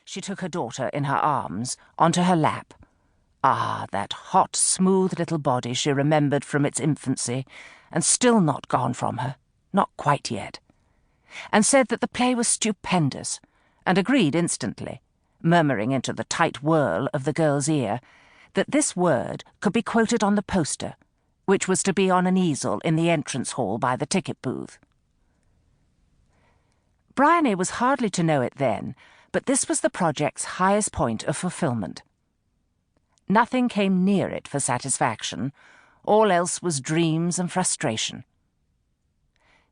she took her daughter in her arms, onto her lap. Ah, that hot, smooth little body she remembered from its infancy, and still not gone from her, not quite yet, and said that the play was stupendous, and agreed instantly, murmuring into the tight whirl of the girl's ear, that this word could be quoted on the poster, which was to be on an easel in the entrance hall by the ticket booth. Briony was hardly to know it then, but this was the project's highest point of fulfilment. Nothing came near it for satisfaction. All else was dreams and frustration.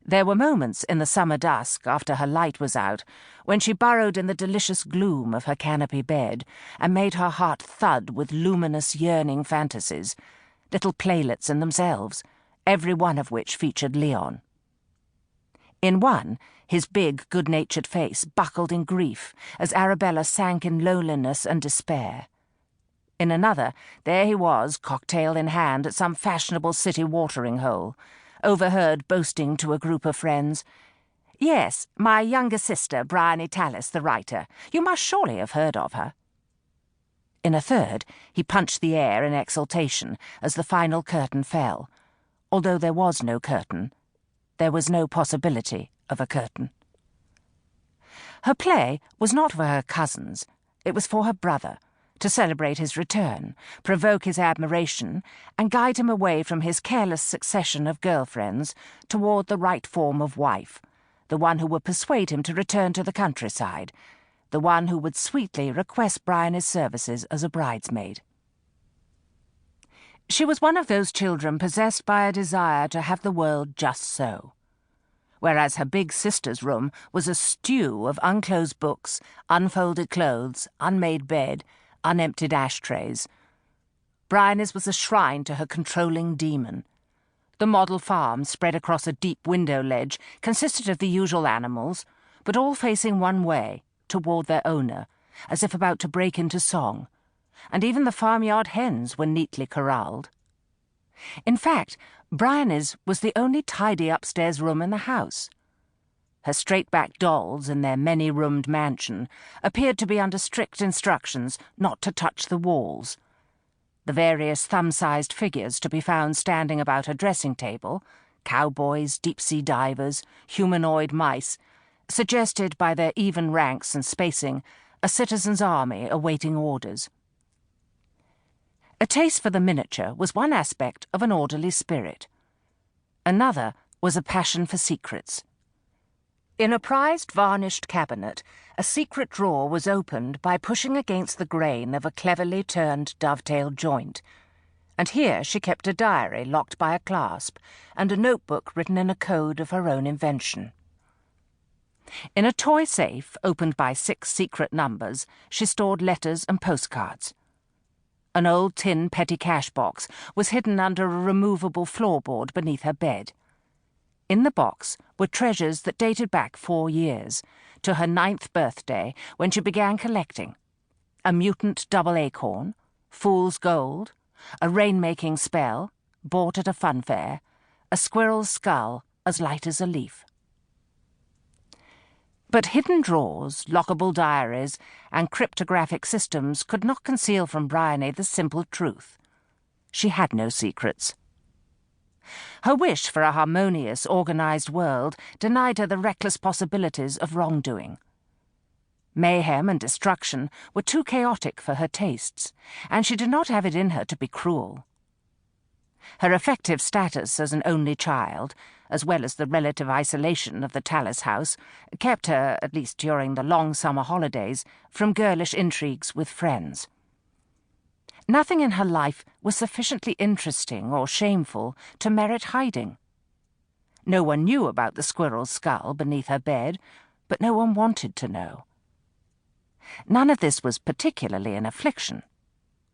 There were moments in the summer dusk, after her light was out, when she burrowed in the delicious gloom of her canopy bed and made her heart thud with luminous, yearning fantasies, little playlets in themselves, every one of which featured Leon. In one, his big, good-natured face buckled in grief as Arabella sank in loneliness and despair. In another, there he was, cocktail in hand, at some fashionable city watering-hole, overheard boasting to a group of friends, "Yes, my younger sister, Cecilia Tallis, the writer. You must surely have heard of her." In a third, he punched the air in exultation as the final curtain fell. Although there was no curtain, there was no possibility of a curtain. Her play was not for her cousins, it was for her brother, to celebrate his return, provoke his admiration, and guide him away from his careless succession of girlfriends toward the right form of wife, the one who would persuade him to return to the countryside, the one who would sweetly request Briony's services as a bridesmaid. She was one of those children possessed by a desire to have the world just so. Whereas her big sister's room was a stew of unclosed books, unfolded clothes, unmade bed, unemptied ashtrays, Briony's was a shrine to her controlling demon. The model farm, spread across a deep window ledge, consisted of the usual animals, but all facing one way, toward their owner, as if about to break into song, and even the farmyard hens were neatly corralled. In fact, Briony's was the only tidy upstairs room in the house. Her straight-backed dolls in their many-roomed mansion appeared to be under strict instructions not to touch the walls. The various thumb-sized figures to be found standing about her dressing table, cowboys, deep-sea divers, humanoid mice, suggested by their even ranks and spacing a citizen's army awaiting orders. A taste for the miniature was one aspect of an orderly spirit. Another was a passion for secrets. In a prized varnished cabinet, a secret drawer was opened by pushing against the grain of a cleverly turned dovetail joint, and here she kept a diary locked by a clasp and a notebook written in a code of her own invention. In a toy safe opened by 6 secret numbers, she stored letters and postcards. An old tin petty cash box was hidden under a removable floorboard beneath her bed. In the box were treasures that dated back 4 years, to her 9th birthday, when she began collecting: a mutant double acorn, fool's gold, a rain-making spell, bought at a fun fair, a squirrel's skull as light as a leaf. But hidden drawers, lockable diaries, and cryptographic systems could not conceal from Briony the simple truth. She had no secrets. Her wish for a harmonious, organized world denied her the reckless possibilities of wrongdoing. Mayhem and destruction were too chaotic for her tastes, and she did not have it in her to be cruel. Her effective status as an only child, as well as the relative isolation of the Tallis house, kept her, at least during the long summer holidays, from girlish intrigues with friends. Nothing in her life was sufficiently interesting or shameful to merit hiding. No one knew about the squirrel's skull beneath her bed, but no one wanted to know. None of this was particularly an affliction,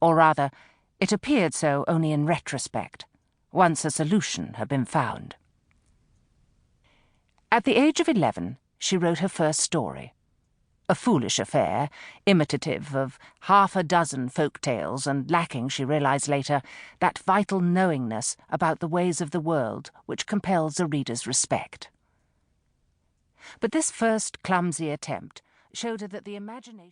or rather, it appeared so only in retrospect, once a solution had been found. At the age of 11, she wrote her first story. A foolish affair, imitative of 6 folk tales and lacking, she realized later, that vital knowingness about the ways of the world which compels a reader's respect. But this first clumsy attempt showed her that the imagination